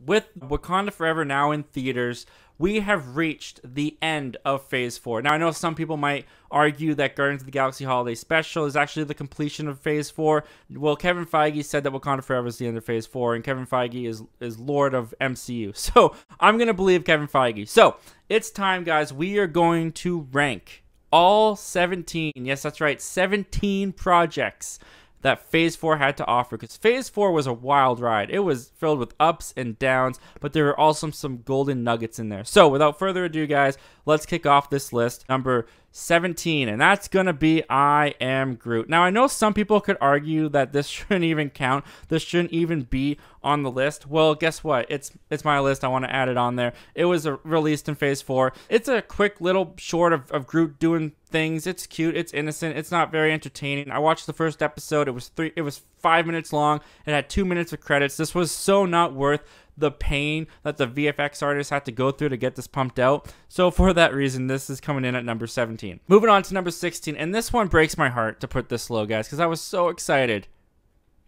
with Wakanda Forever now in theaters, we have reached the end of Phase 4. Now, I know some people might argue that Guardians of the Galaxy Holiday Special is actually the completion of Phase 4. Well, Kevin Feige said that Wakanda Forever is the end of Phase 4, and Kevin Feige is Lord of MCU. So, I'm going to believe Kevin Feige. So, it's time, guys. We are going to rank all 17, yes, that's right, 17 projects that Phase 4 had to offer, because Phase 4 was a wild ride. It was filled with ups and downs, but there were also some golden nuggets in there. So, without further ado, guys, let's kick off this list. Number 17, and that's gonna be I Am Groot. Now, I know some people could argue that this shouldn't even count. This shouldn't even be on the list. Well, guess what? It's my list. I want to add it on there. It was released in Phase 4. It's a quick little short of Groot doing things. It's cute. It's innocent. It's not very entertaining. I watched the first episode. It was 5 minutes long. It had 2 minutes of credits. This was so not worth the pain that the VFX artists had to go through to get this pumped out. So for that reason, this is coming in at number 17. Moving on to number 16, and this one breaks my heart to put this low, guys, because I was so excited.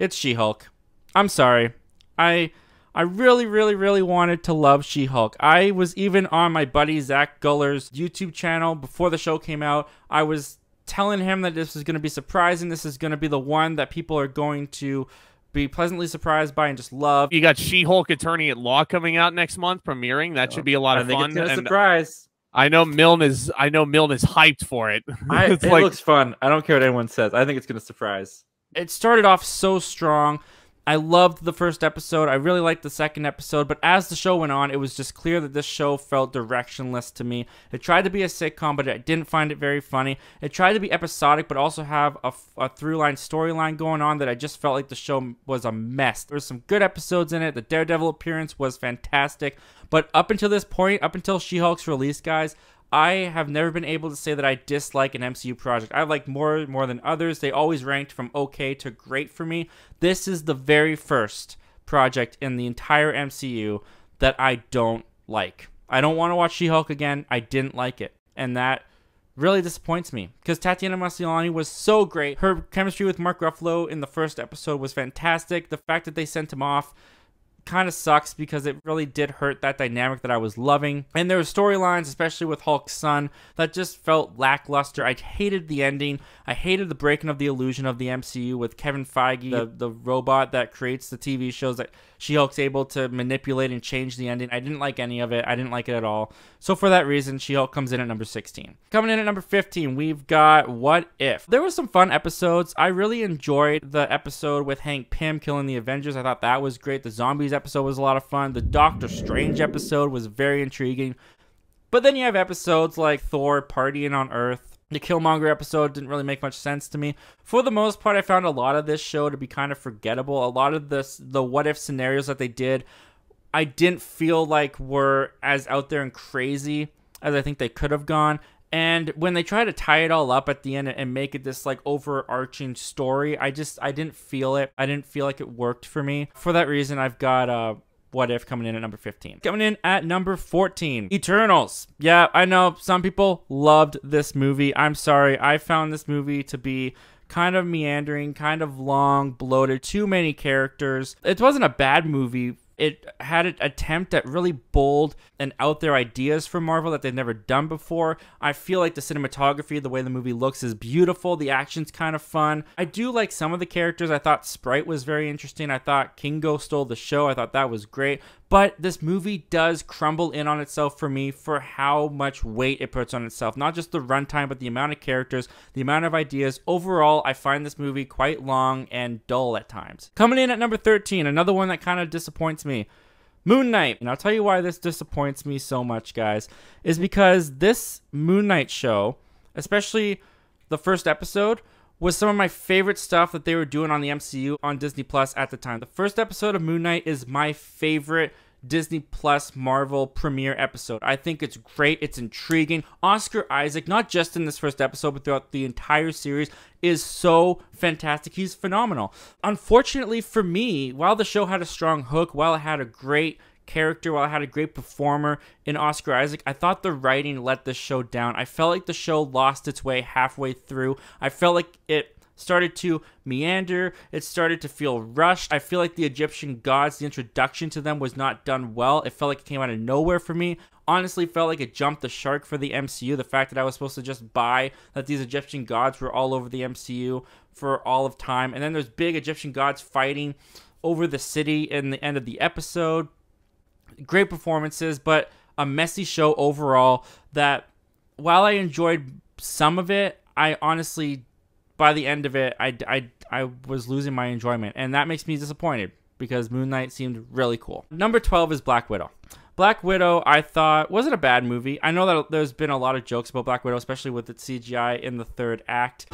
It's She-Hulk. I'm sorry. I really, really, really wanted to love She-Hulk. I was even on my buddy Zach Guller's YouTube channel before the show came out. I was telling him that this is going to be surprising. This is going to be the one that people are going to be pleasantly surprised by and just love. You got She-Hulk Attorney at Law coming out next month, premiering. That should be a lot of fun. I think it's a surprise. I know Milne is hyped for it. It looks fun. I don't care what anyone says. I think it's going to surprise. It started off so strong. I loved the first episode. I really liked the second episode, but as the show went on, it was just clear that this show felt directionless to me. It tried to be a sitcom, but I didn't find it very funny. It tried to be episodic, but also have a through-line storyline going on that I just felt like the show was a mess. There were some good episodes in it. The Daredevil appearance was fantastic, but up until this point, up until She-Hulk's release, guys, I have never been able to say that I dislike an MCU project. I like more than others. They always ranked from okay to great for me. This is the very first project in the entire MCU that I don't like. I don't want to watch She-Hulk again. I didn't like it. And that really disappoints me, because Tatiana Maslany was so great. Her chemistry with Mark Ruffalo in the first episode was fantastic. The fact that they sent him off kind of sucks, because it really did hurt that dynamic that I was loving. And there were storylines, especially with Hulk's son, that just felt lackluster. I hated the ending. I hated the breaking of the illusion of the MCU with Kevin Feige, the robot that creates the TV shows that She-Hulk's able to manipulate and change the ending. I didn't like any of it. I didn't like it at all. So for that reason, She-Hulk comes in at number 16. Coming in at number 15, we've got What If. There were some fun episodes. I really enjoyed the episode with Hank Pym killing the Avengers. I thought that was great. The Zombies episode was a lot of fun. The Doctor Strange episode was very intriguing. But then you have episodes like Thor partying on Earth. The Killmonger episode didn't really make much sense to me. For the most part, I found a lot of this show to be kind of forgettable. A lot of the what-if scenarios that they did, I didn't feel like were as out there and crazy as I think they could have gone. And when they try to tie it all up at the end and make it this like overarching story, I didn't feel it. I didn't feel like it worked for me. For that reason, I've got What If coming in at number 15. Coming in at number 14, Eternals. Yeah, I know some people loved this movie. I'm sorry. I found this movie to be kind of meandering, kind of long, bloated, too many characters. It wasn't a bad movie. It had an attempt at really bold and out there ideas for Marvel that they've never done before. I feel like the cinematography, the way the movie looks, is beautiful. The action's kind of fun. I do like some of the characters. I thought Sprite was very interesting. I thought Kingo stole the show. I thought that was great. But this movie does crumble in on itself for me for how much weight it puts on itself. Not just the runtime, but the amount of characters, the amount of ideas. Overall, I find this movie quite long and dull at times. Coming in at number 13, another one that kind of disappoints me. Moon Knight. And I'll tell you why this disappoints me so much, guys, is because this Moon Knight show, especially the first episode, was some of my favorite stuff that they were doing on the MCU on Disney Plus at the time. The first episode of Moon Knight is my favorite Disney Plus Marvel premiere episode. I think it's great. It's intriguing. Oscar Isaac, not just in this first episode, but throughout the entire series, is so fantastic. He's phenomenal. Unfortunately for me, while the show had a strong hook, while it had a great character, while it had a great performer in Oscar Isaac, I thought the writing let the show down. I felt like the show lost its way halfway through. I felt like it started to meander. It started to feel rushed. I feel like the Egyptian gods, the introduction to them was not done well. It felt like it came out of nowhere for me. Honestly, felt like it jumped the shark for the MCU. The fact that I was supposed to just buy that these Egyptian gods were all over the MCU for all of time. And then there's big Egyptian gods fighting over the city in the end of the episode. Great performances, but a messy show overall that while I enjoyed some of it, I honestly, by the end of it, I was losing my enjoyment. And that makes me disappointed because Moon Knight seemed really cool. Number 12 is Black Widow. Black Widow, I thought, wasn't a bad movie. I know that there's been a lot of jokes about Black Widow, especially with its CGI in the third act.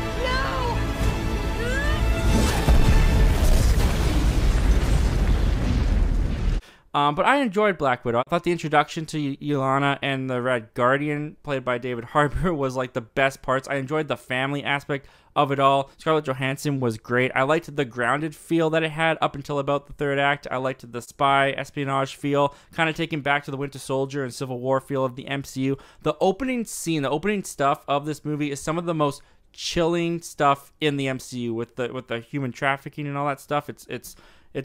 But I enjoyed Black Widow. I thought the introduction to Yelena and the Red Guardian, played by David Harbour, was like the best parts. I enjoyed the family aspect of it all. Scarlett Johansson was great. I liked the grounded feel that it had up until about the third act. I liked the spy espionage feel, kind of taking back to the Winter Soldier and Civil War feel of the MCU. The opening scene, the opening stuff of this movie is some of the most chilling stuff in the MCU with the human trafficking and all that stuff. It's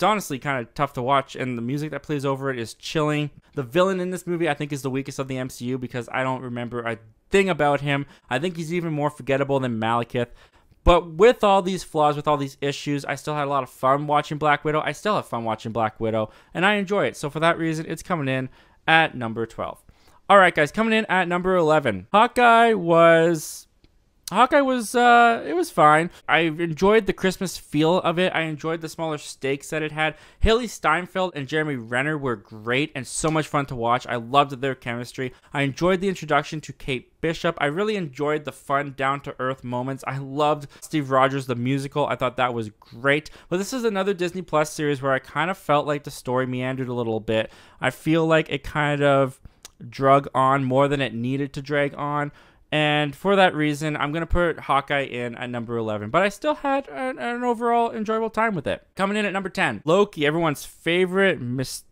honestly kind of tough to watch, and the music that plays over it is chilling. The villain in this movie, I think, is the weakest of the MCU because I don't remember a thing about him. I think he's even more forgettable than Malekith. But with all these flaws, with all these issues, I still had a lot of fun watching Black Widow. I still have fun watching Black Widow, and I enjoy it. So for that reason, it's coming in at number 12. All right, guys, coming in at number 11. Hawkeye was it was fine. I enjoyed the Christmas feel of it. I enjoyed the smaller stakes that it had. Haley Steinfeld and Jeremy Renner were great and so much fun to watch. I loved their chemistry. I enjoyed the introduction to Kate Bishop. I really enjoyed the fun, down-to-earth moments. I loved Steve Rogers, the musical. I thought that was great. But this is another Disney Plus series where I kind of felt like the story meandered a little bit. I feel like it kind of drug on more than it needed to drag on. And for that reason, I'm going to put Hawkeye in at number 11. But I still had an overall enjoyable time with it. Coming in at number 10, Loki, everyone's favorite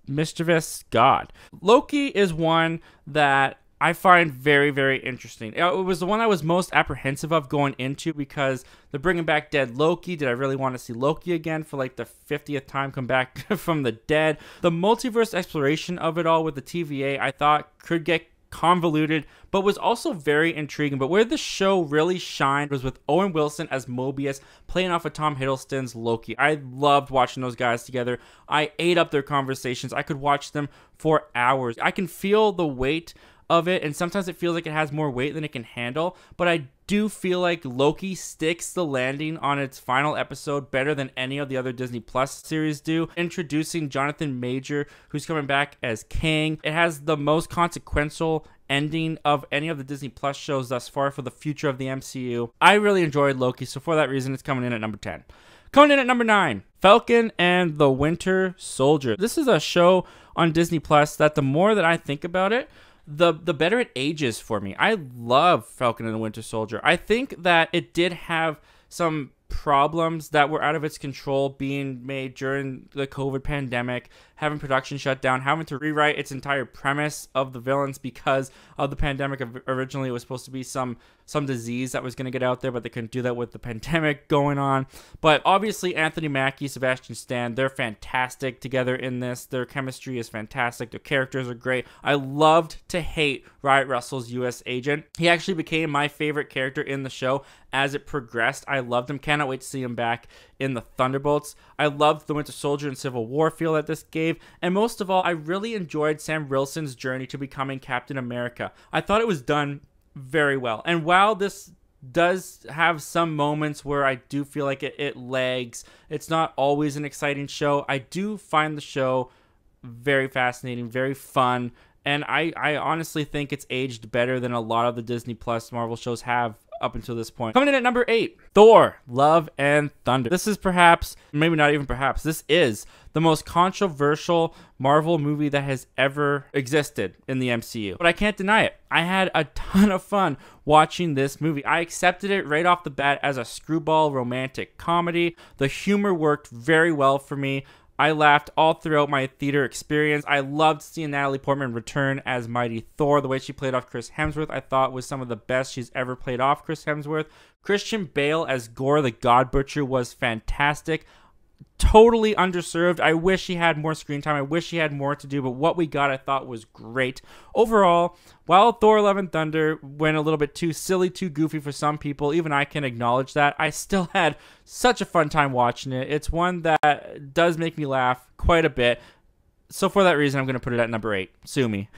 mischievous god. Loki is one that I find very, very interesting. It was the one I was most apprehensive of going into because they're bringing back dead Loki. Did I really want to see Loki again for like the 50th time come back from the dead? The multiverse exploration of it all with the TVA, I thought could get convoluted, but was also very intriguing. But where the show really shined was with Owen Wilson as Mobius, playing off of Tom Hiddleston's Loki. I loved watching those guys together. I ate up their conversations. I could watch them for hours. I can feel the weight of it, and sometimes it feels like it has more weight than it can handle, but I do feel like Loki sticks the landing on its final episode better than any of the other Disney Plus series do. Introducing Jonathan Major, who's coming back as King. It has the most consequential ending of any of the Disney Plus shows thus far for the future of the MCU. I really enjoyed Loki, so for that reason, it's coming in at number 10. Coming in at number 9, Falcon and the Winter Soldier. This is a show on Disney Plus that the more that I think about it, the better it ages for me. I love Falcon and the Winter Soldier. I think that it did have some problems that were out of its control being made during the COVID pandemic, having production shut down, having to rewrite its entire premise of the villains because of the pandemic. Originally, it was supposed to be some disease that was going to get out there, but they couldn't do that with the pandemic going on. But obviously, Anthony Mackie, Sebastian Stan, they're fantastic together in this. Their chemistry is fantastic. Their characters are great. I loved to hate Riot Russell's U.S. agent. He actually became my favorite character in the show as it progressed. I loved him. Cannot wait to see him back in the Thunderbolts. I loved the Winter Soldier and Civil War feel that this gave. And most of all, I really enjoyed Sam Wilson's journey to becoming Captain America. I thought it was done very well. And while this does have some moments where I do feel like it lags, it's not always an exciting show, I do find the show very fascinating, very fun, and I honestly think it's aged better than a lot of the Disney Plus Marvel shows have up until this point. Coming in at number 8, Thor, Love and Thunder. This is perhaps, maybe not even perhaps, this is the most controversial Marvel movie that has ever existed in the MCU. But I can't deny it. I had a ton of fun watching this movie. I accepted it right off the bat as a screwball romantic comedy. The humor worked very well for me. I laughed all throughout my theater experience. I loved seeing Natalie Portman return as Mighty Thor. The way she played off Chris Hemsworth, I thought was some of the best she's ever played off Chris Hemsworth. Christian Bale as Gore the God Butcher was fantastic. Totally underserved. I wish he had more screen time. I wish he had more to do, but what we got I thought was great. Overall, while Thor Love and Thunder went a little bit too silly, too goofy for some people, even I can acknowledge that, I still had such a fun time watching it. It's one that does make me laugh quite a bit. So for that reason, I'm going to put it at number 8. Sue me.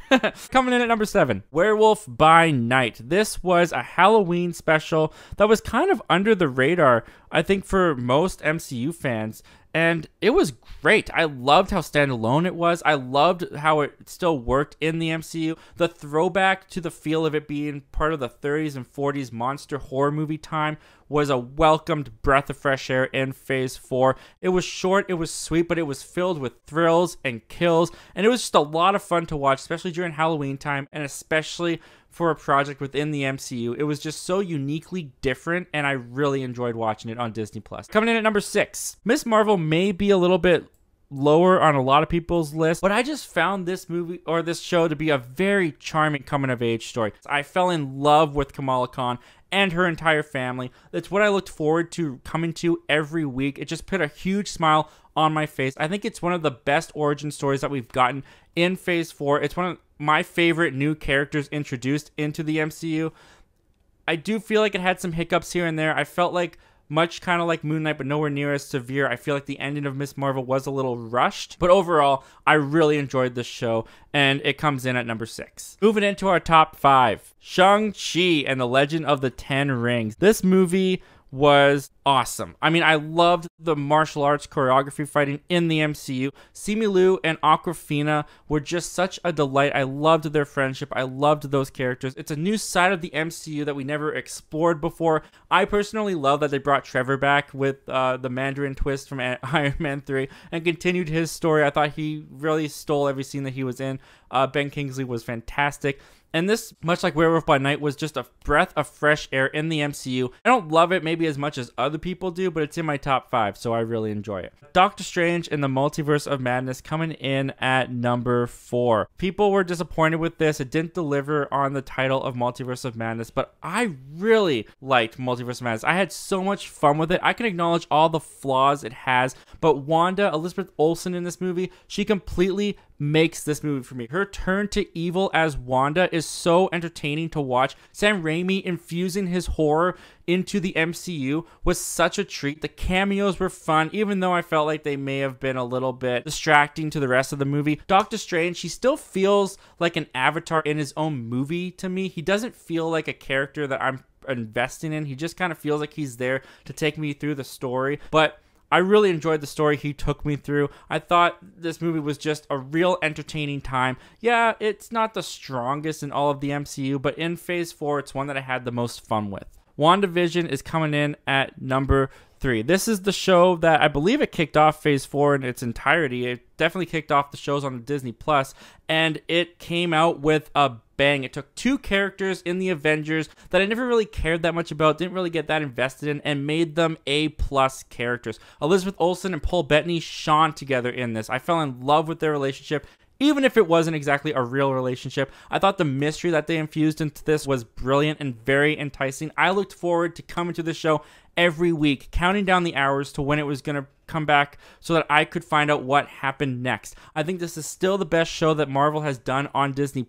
Coming in at number 7, Werewolf by Night. This was a Halloween special that was kind of under the radar, I think, for most MCU fans. And it was great. I loved how standalone it was. I loved how it still worked in the MCU. The throwback to the feel of it being part of the 30s and 40s monster horror movie time was a welcomed breath of fresh air in Phase 4. It was short, it was sweet, but it was filled with thrills and kills. And it was just a lot of fun to watch, especially during Halloween time, and especially for a project within the MCU. It was just so uniquely different, and I really enjoyed watching it on Disney+. Coming in at number 6, Miss Marvel may be a little bit lower on a lot of people's list, but I just found this movie or this show to be a very charming coming-of-age story. I fell in love with Kamala Khan and her entire family. That's what I looked forward to coming to every week. It just put a huge smile on my face. I think it's one of the best origin stories that we've gotten in Phase 4. It's one of my favorite new characters introduced into the MCU. I do feel like it had some hiccups here and there. I felt like much kind of like Moon Knight, but nowhere near as severe. I feel like the ending of Miss Marvel was a little rushed, but overall, I really enjoyed this show, and it comes in at number 6. Moving into our top 5, Shang-Chi and the Legend of the Ten Rings. This movie was awesome. I mean, I loved the martial arts choreography fighting in the MCU. Simu Liu and Awkwafina were just such a delight. I loved their friendship. I loved those characters. It's a new side of the MCU that we never explored before. I personally love that they brought Trevor back with the Mandarin twist from Iron Man 3 and continued his story. I thought he really stole every scene that he was in. Ben Kingsley was fantastic. And this, much like Werewolf by Night, was just a breath of fresh air in the MCU. I don't love it maybe as much as other people do, but it's in my top 5, so I really enjoy it. Doctor Strange and the Multiverse of Madness coming in at number 4. People were disappointed with this. It didn't deliver on the title of Multiverse of Madness, but I really liked Multiverse of Madness. I had so much fun with it. I can acknowledge all the flaws it has, but Wanda, Elizabeth Olsen in this movie, she completely makes this movie for me. Her turn to evil as Wanda is so entertaining to watch. Sam Raimi infusing his horror into the MCU was such a treat. The cameos were fun, even though I felt like they may have been a little bit distracting to the rest of the movie. Doctor Strange, he still feels like an avatar in his own movie to me. He doesn't feel like a character that I'm investing in. He just kind of feels like he's there to take me through the story. But I really enjoyed the story he took me through. I thought this movie was just a real entertaining time. Yeah, it's not the strongest in all of the MCU, but in Phase 4, it's one that I had the most fun with. WandaVision is coming in at number 3. This is the show that I believe it kicked off Phase 4 in its entirety. It definitely kicked off the shows on Disney+, and it came out with a bang. It took 2 characters in the Avengers that I never really cared that much about, didn't really get that invested in, and made them A+ characters. Elizabeth Olsen and Paul Bettany shone together in this. I fell in love with their relationship. Even if it wasn't exactly a real relationship, I thought the mystery that they infused into this was brilliant and very enticing. I looked forward to coming to the show every week, counting down the hours to when it was going to come back so that I could find out what happened next. I think this is still the best show that Marvel has done on Disney+.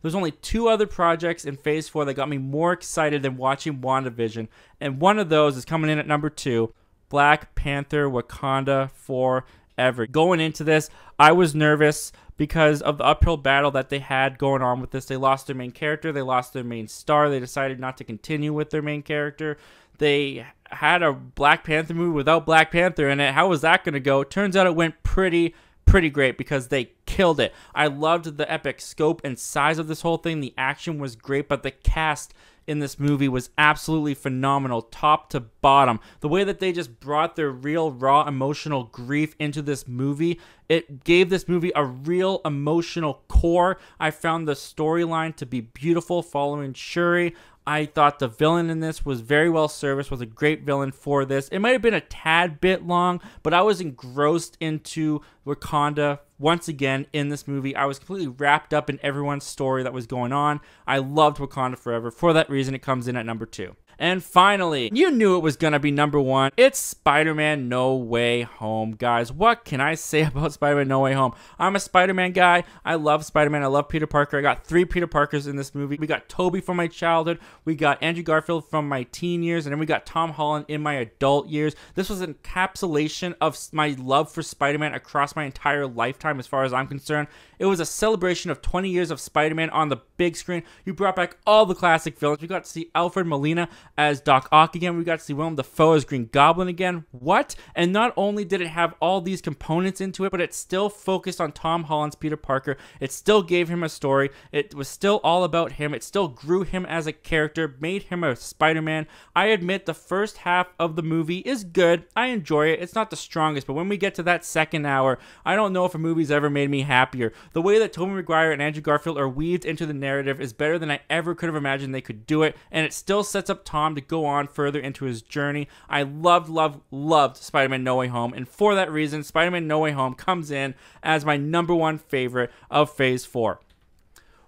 There's only 2 other projects in Phase 4 that got me more excited than watching WandaVision, and one of those is coming in at number 2, Black Panther Wakanda Forever. Going into this, I was nervous because of the uphill battle that they had going on with this. They lost their main character. They lost their main star. They decided not to continue with their main character. They had a Black Panther movie without Black Panther in it. How was that going to go? Turns out it went pretty great because they killed it. I loved the epic scope and size of this whole thing. The action was great, but the cast in this movie was absolutely phenomenal, top to bottom. The way that they just brought their real, raw, emotional grief into this movie, it gave this movie a real emotional core. I found the storyline to be beautiful following Shuri. I thought the villain in this was very well serviced, was a great villain for this. It might have been a tad bit long, but I was engrossed into Wakanda once again in this movie. I was completely wrapped up in everyone's story that was going on. I loved Wakanda Forever. For that reason, it comes in at number 2. And finally, you knew it was going to be number 1. It's Spider-Man No Way Home, guys. What can I say about Spider-Man No Way Home? I'm a Spider-Man guy. I love Spider-Man. I love Peter Parker. I got 3 Peter Parkers in this movie. We got Tobey from my childhood. We got Andrew Garfield from my teen years. And then we got Tom Holland in my adult years. This was an encapsulation of my love for Spider-Man across my entire lifetime as far as I'm concerned. It was a celebration of 20 years of Spider-Man on the big screen. You brought back all the classic villains. We got to see Alfred Molina as Doc Ock again. We got to see Willem Dafoe as Green Goblin again. What? And not only did it have all these components into it, but it still focused on Tom Holland's Peter Parker. It still gave him a story. It was still all about him. It still grew him as a character, made him a Spider-Man. I admit the first half of the movie is good. I enjoy it. It's not the strongest, but when we get to that second hour, I don't know if a movie's ever made me happier. The way that Tobey Maguire and Andrew Garfield are weaved into the narrative is better than I ever could have imagined they could do it, and it still sets up Tom to go on further into his journey. I loved Spider-Man No Way Home, and for that reason, Spider-Man No Way Home comes in as my number 1 favorite of Phase 4.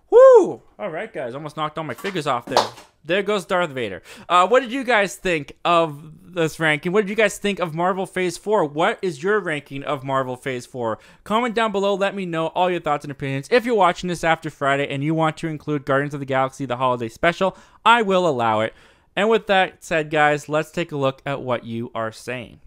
Woo! Alright, guys, almost knocked all my figures off there. There goes Darth Vader. What did you guys think of this ranking? What did you guys think of Marvel Phase 4? What is your ranking of Marvel Phase 4? Comment down below. Let me know all your thoughts and opinions. If you're watching this after Friday and you want to include Guardians of the Galaxy, the holiday special, I will allow it. And with that said, guys, let's take a look at what you are saying.